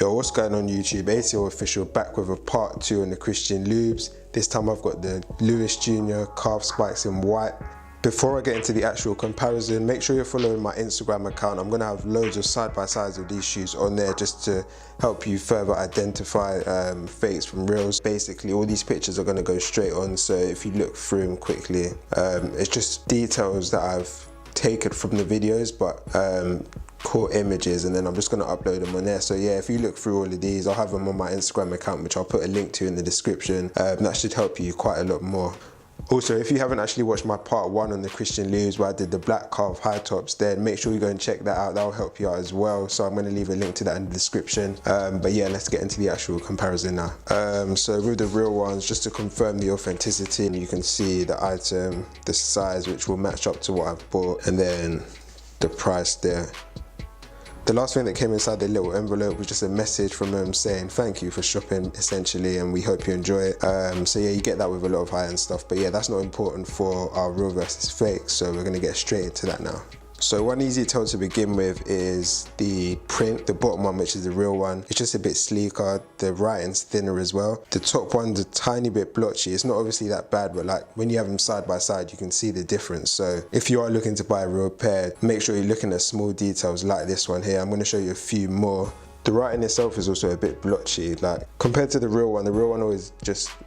Yo, what's going on YouTube? ACO Official back with a part 2 on the Christian Loubs. This time I've got the Louis Jr. calf spikes in white. Before I get into the actual comparison, make sure you're following my Instagram account. I'm going to have loads of side-by-sides of these shoes on there just to help you further identify fakes from reals. Basically, all these pictures are going to go straight on, so if you look through them quickly, it's just details that I've taken from the videos, but core images, and then I'm just going to upload them on there. So yeah, if you look through all of these, I'll have them on my Instagram account, which I'll put a link to in the description. That should help you quite a lot more. Also, if you haven't actually watched my part 1 on the Christian Loubs where I did the black calf high tops, then make sure you go and check that out. That'll help you out as well. So I'm going to leave a link to that in the description. But yeah, let's get into the actual comparison now. So with the real ones, just to confirm the authenticity, you can see the item, the size, which will match up to what I've bought, and then the price there. The last thing that came inside the little envelope was just a message from them saying thank you for shopping, essentially, and we hope you enjoy it. So yeah, you get that with a lot of high-end stuff, but yeah, that's not important for our real versus fake, so we're going to get straight into that now. So one easy tell to begin with is the print, the bottom one, which is the real one. It's just a bit sleeker, the writing's thinner as well. The top one's a tiny bit blotchy. It's not obviously that bad, but like when you have them side by side, you can see the difference. So if you are looking to buy a real pair, make sure you're looking at small details like this one here. I'm going to show you a few more. The writing itself is also a bit blotchy, like compared to the real one always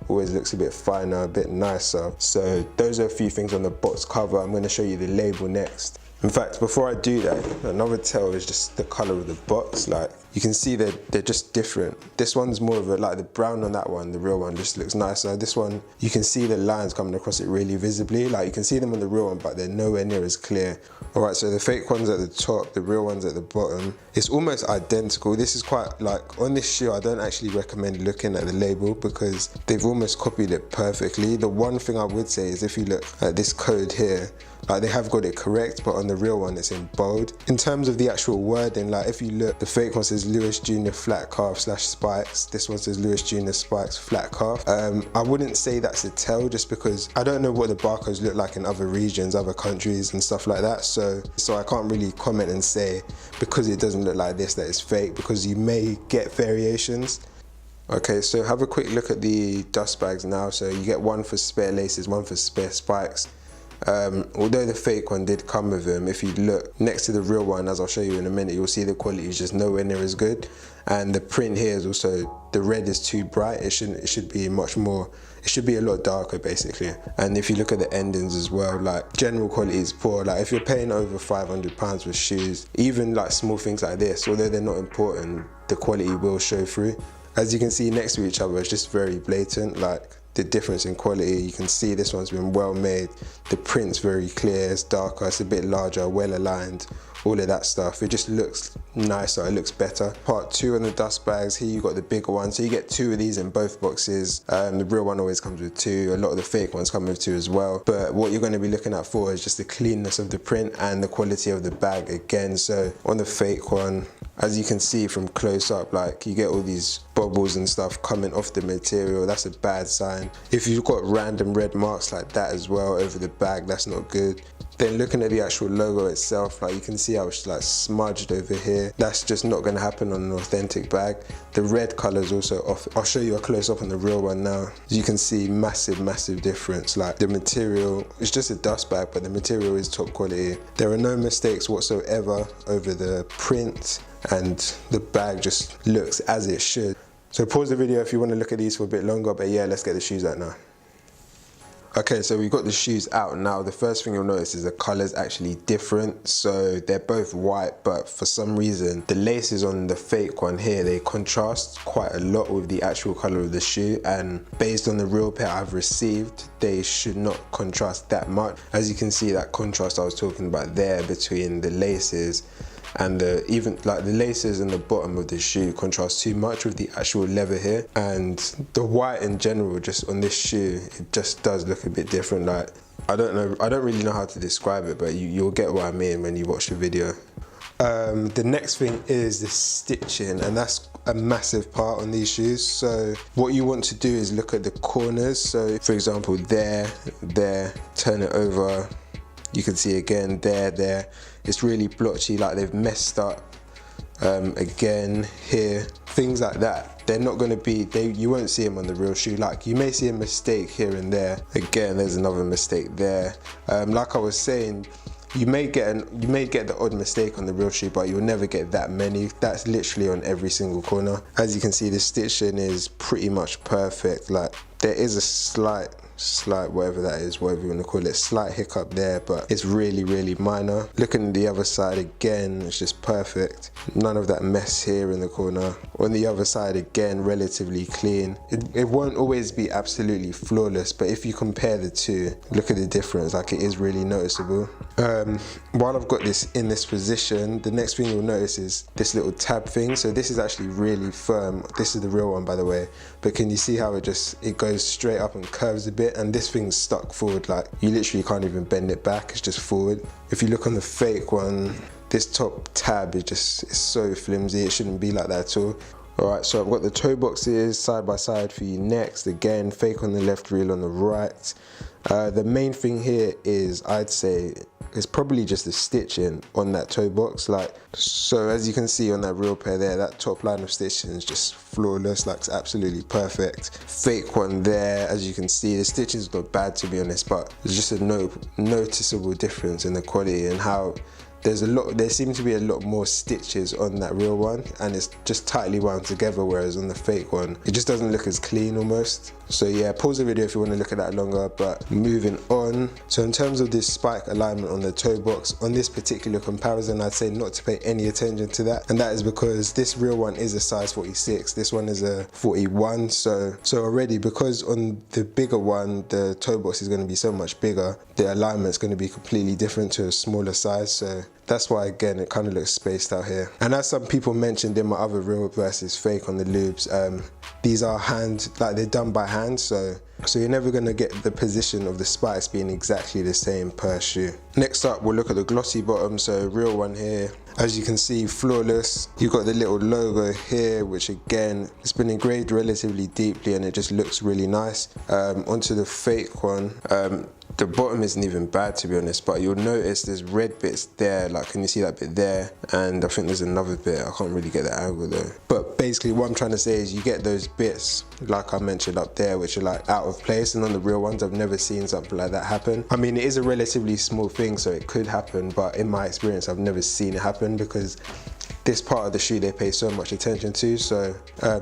looks a bit finer, a bit nicer. So those are a few things on the box cover. I'm going to show you the label next. In fact, before I do that, another tell is just the color of the box. Like you can see that they're just different. This one's more of a, like the brown on that one, the real one just looks nicer. This one, you can see the lines coming across it really visibly. Like you can see them on the real one, but they're nowhere near as clear. All right, so the fake one's at the top, the real one's at the bottom. It's almost identical. This is quite, like on this shoe, I don't actually recommend looking at the label because they've almost copied it perfectly. The one thing I would say is if you look at this code here, like they have got it correct, but on the real one it's in bold. In terms of the actual wording, like if you look, the fake one says Louis Jr. flat calf / spikes. This one says Louis Jr. spikes flat calf. I wouldn't say that's a tell just because I don't know what the barcodes look like in other regions, other countries and stuff like that. So I can't really comment and say because it doesn't look like this that it's fake, because you may get variations. Okay, so have a quick look at the dust bags now. So you get one for spare laces, one for spare spikes. Although the fake one did come with them, if you look next to the real one, as I'll show you in a minute, you'll see the quality is just nowhere near as good. And the print here is also, the red is too bright. It should be much more, it should be a lot darker basically. And if you look at the endings as well, like general quality is poor. Like if you're paying over £500 for shoes, even like small things like this, although they're not important, the quality will show through. As you can see next to each other, it's just very blatant, like the difference in quality. You can see this one's been well made. The print's very clear, it's darker, it's a bit larger, well aligned, all of that stuff. It just looks nicer, it looks better. Part 2 on the dust bags, here you got the bigger one. So you get 2 of these in both boxes. The real one always comes with 2. A lot of the fake ones come with 2 as well. But what you're going to be looking at for is just the cleanness of the print and the quality of the bag again. So on the fake one, as you can see from close up, like you get all these bubbles and stuff coming off the material. That's a bad sign. If you've got random red marks like that as well over the bag, that's not good. Then looking at the actual logo itself, like you can see how it's like smudged over here. That's just not going to happen on an authentic bag. The red color is also off. I'll show you a close up on the real one now. As you can see, massive difference. Like the material, it's just a dust bag, but the material is top quality. There are no mistakes whatsoever over the print, and the bag just looks as it should. So pause the video if you want to look at these for a bit longer, but yeah, let's get the shoes out now. Okay, so we've got the shoes out now. The first thing you'll notice is the color's actually different. So they're both white, but for some reason, the laces on the fake one here, they contrast quite a lot with the actual color of the shoe. And based on the real pair I've received, they should not contrast that much. As you can see, that contrast I was talking about there between the laces and even like the laces in the bottom of the shoe contrast too much with the actual leather here, and the white in general just on this shoe, it just does look a bit different. Like I don't really know how to describe it, but you'll get what I mean when you watch the video. The next thing is the stitching, and that's a massive part on these shoes. So what you want to do is look at the corners. So for example, there, turn it over, you can see again there, it's really blotchy, like they've messed up Again here, things like that, they're not going to be, you won't see them on the real shoe. Like, you may see a mistake here and there. Again, there's another mistake there. Like I was saying, you may get the odd mistake on the real shoe, but you'll never get that many. That's literally on every single corner. As you can see, the stitching is pretty much perfect. Like, there is a slight whatever that is, whatever you want to call it, slight hiccup there, but it's really minor. Looking at the other side again, it's just perfect. None of that mess here in the corner. On the other side again, relatively clean. It won't always be absolutely flawless, but if you compare the two, look at the difference. Like, it is really noticeable. While I've got this in this position, the next thing you'll notice is this little tab thing. So this is actually really firm. This is the real one, by the way, but can you see how it goes straight up and curves a bit? And this thing's stuck forward. Like, you literally can't even bend it back, it's just forward. If you look on the fake one, this top tab is so flimsy. It shouldn't be like that at all. Alright, so I've got the toe boxes side by side for you next. Again, fake on the left, real on the right. The main thing here is, I'd say, it's probably just the stitching on that toe box. Like, so as you can see on that real pair there, that top line of stitching is just flawless. Like, it's absolutely perfect. Fake one there, as you can see, the stitching's not bad, to be honest, but there's just a noticeable difference in the quality and how there seems to be a lot more stitches on that real one, and it's just tightly wound together, whereas on the fake one, it just doesn't look as clean almost. So yeah, pause the video if you want to look at that longer, but moving on. So in terms of this spike alignment on the toe box, on this particular comparison, I'd say not to pay any attention to that. And that is because this real one is a size 46, this one is a 41. So already, because on the bigger one, the toe box is going to be so much bigger, the alignment's going to be completely different to a smaller size. So that's why, again, it kind of looks spaced out here. And as some people mentioned in my other real versus fake on the Loubs, these are they're done by hand, so you're never going to get the position of the spikes being exactly the same per shoe. Next up, we'll look at the glossy bottom. So real one here, as you can see, flawless. You've got the little logo here, which again, it's been engraved relatively deeply and it just looks really nice. Onto the fake one, the bottom isn't even bad, to be honest, but you'll notice there's red bits there. Like, can you see that bit there? And I think there's another bit, I can't really get the angle though. But basically what I'm trying to say is you get those bits, like I mentioned up there, which are like out of place, and on the real ones, I've never seen something like that happen. I mean, it is a relatively small thing, so it could happen, but in my experience, I've never seen it happen because this part of the shoe they pay so much attention to, so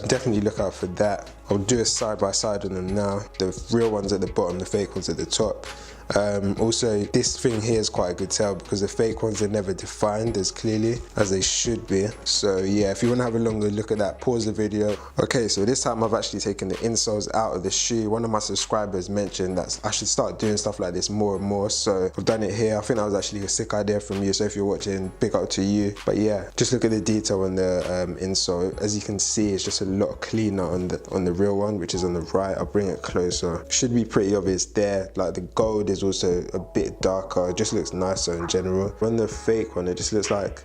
definitely look out for that. I'll do a side by side on them now. The real ones at the bottom, the fake ones at the top. Also, this thing here is quite a good tell because the fake ones are never defined as clearly as they should be. So yeah, if you want to have a longer look at that, pause the video. Okay, so this time I've actually taken the insoles out of the shoe. One of my subscribers mentioned that I should start doing stuff like this more and more, so I've done it here. I think that was actually a sick idea from you, so if you're watching, big up to you. But yeah, just look at the detail on the insole. As you can see, it's just a lot cleaner on the real one, which is on the right. I'll bring it closer. Should be pretty obvious there. Like, the gold is also a bit darker, it just looks nicer in general. On the fake one, it just looks like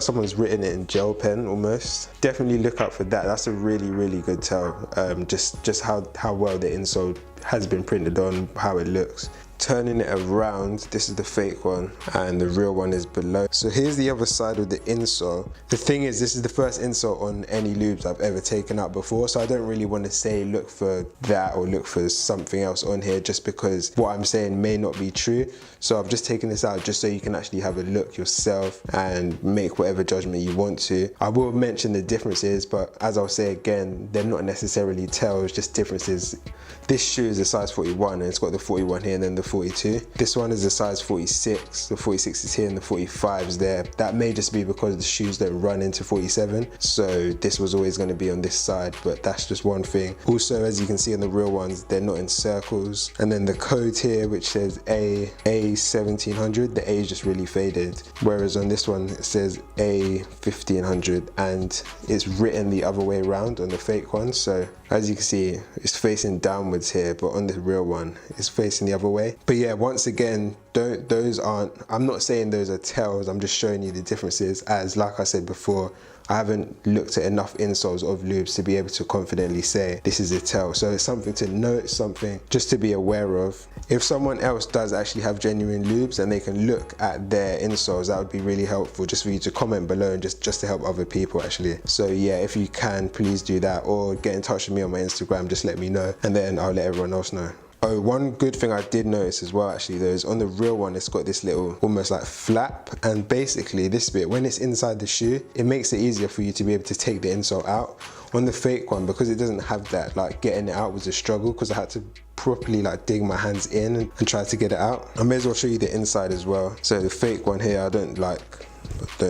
someone's written it in gel pen almost. Definitely look out for that. That's a really good tell. Just how well the insole has been printed on, how it looks. Turning it around, this is the fake one and the real one is below. So here's the other side of the insole. The thing is, this is the first insole on any Loubs I've ever taken out before, so I don't really want to say look for that or look for something else on here, just because what I'm saying may not be true. So I've just taken this out just so you can actually have a look yourself and make whatever judgment you want to. I will mention the differences, but as I'll say again, they're not necessarily tells, just differences. This shoe is a size 41 and it's got the 41 here and then the 42. This one is a size 46, the 46 is here and the 45 is there. That may just be because the shoes don't run into 47, so this was always going to be on this side, but that's just one thing. Also, as you can see on the real ones, they're not in circles. And then the code here, which says A1700, the A is just really faded, whereas on this one it says A1500 and it's written the other way around on the fake one. So as you can see, it's facing downwards here, but on the real one it's facing the other way. But yeah, once again, I'm not saying those are tells, I'm just showing you the differences, as like I said before, I haven't looked at enough insoles of lubes to be able to confidently say this is a tell. So it's something to note, something just to be aware of. If someone else does actually have genuine lubes and they can look at their insoles, that would be really helpful, just for you to comment below and just to help other people actually. So yeah, if you can, please do that, or get in touch with me on my Instagram, just let me know, and then I'll let everyone else know. Oh, one good thing I did notice as well actually though is on the real one, it's got this little almost like flap, and basically this bit, when it's inside the shoe, it makes it easier for you to be able to take the insole out. On the fake one, because it doesn't have that, like getting it out was a struggle, because I had to properly like dig my hands in and try to get it out. I may as well show you the inside as well. So the fake one here, I don't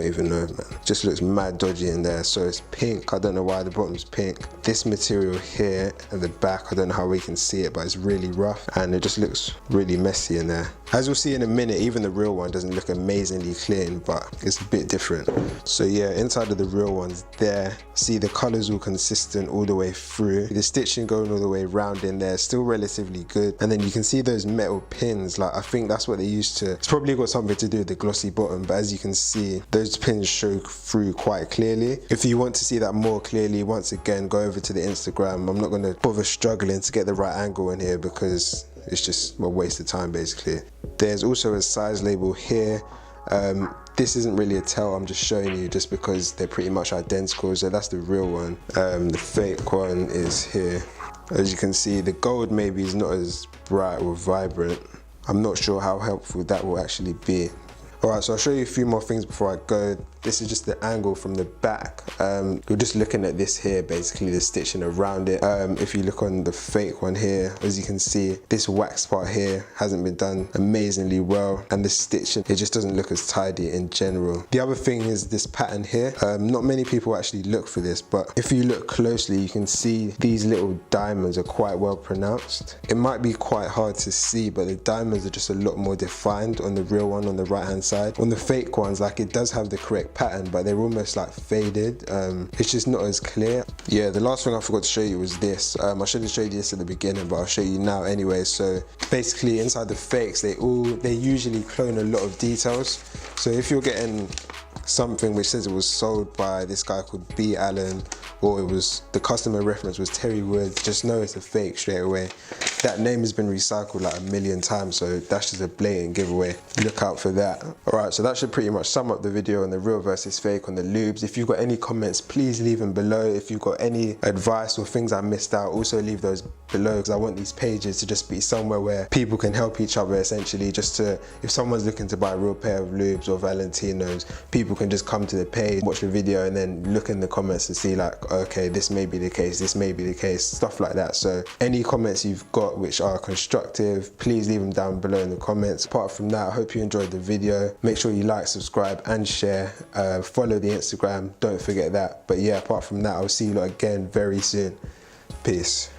even know, man. Just looks mad dodgy in there. So it's pink. I don't know why the bottom's pink. This material here at the back, I don't know how we can see it, but it's really rough and it just looks really messy in there. As we'll see in a minute, even the real one doesn't look amazingly clean, but it's a bit different. So yeah, inside of the real ones there, see the colors all consistent all the way through. The stitching going all the way around in there, still relatively good. And then you can see those metal pins, like I think that's what they used to, it's probably got something to do with the glossy bottom, but as you can see, those pins show through quite clearly. If you want to see that more clearly, once again, go over to the Instagram. I'm not gonna bother struggling to get the right angle in here because it's just a waste of time basically. There's also a size label here. This isn't really a tell, I'm just showing you just because they're pretty much identical. So that's the real one. The fake one is here. As you can see, the gold maybe is not as bright or vibrant. I'm not sure how helpful that will actually be. Alright, so I'll show you a few more things before I go. This is just the angle from the back. We're just looking at this here, basically the stitching around it. If you look on the fake one here, as you can see, this wax part here hasn't been done amazingly well, and the stitching, it just doesn't look as tidy in general. The other thing is this pattern here. Not many people actually look for this, but if you look closely, you can see these little diamonds are quite well pronounced. It might be quite hard to see, but the diamonds are just a lot more defined on the real one on the right hand side. On the fake ones, like it does have the correct pattern, but they're almost like faded. It's just not as clear. Yeah, the last thing I forgot to show you was this. I should have showed you this at the beginning, but I'll show you now anyway. So basically inside the fakes, they usually clone a lot of details. So if you're getting something which says it was sold by this guy called B. Allen, or the customer reference was Terry Woods, just know it's a fake straight away. That name has been recycled like 1,000,000 times, so that's just a blatant giveaway. Look out for that. Alright, so that should pretty much sum up the video on the real versus fake on the lubes. If you've got any comments, please leave them below. If you've got any advice or things I missed out, also leave those below, because I want these pages to just be somewhere where people can help each other essentially. If someone's looking to buy a real pair of lubes or Valentinos, people can just come to the page, watch the video, and then look in the comments to see like, okay, this may be the case, this may be the case, stuff like that. So any comments you've got which are constructive, please leave them down below in the comments. Apart from that, I hope you enjoyed the video. Make sure you like, subscribe and share. Follow the Instagram, don't forget that. But yeah, apart from that, I'll see you lot again very soon. Peace.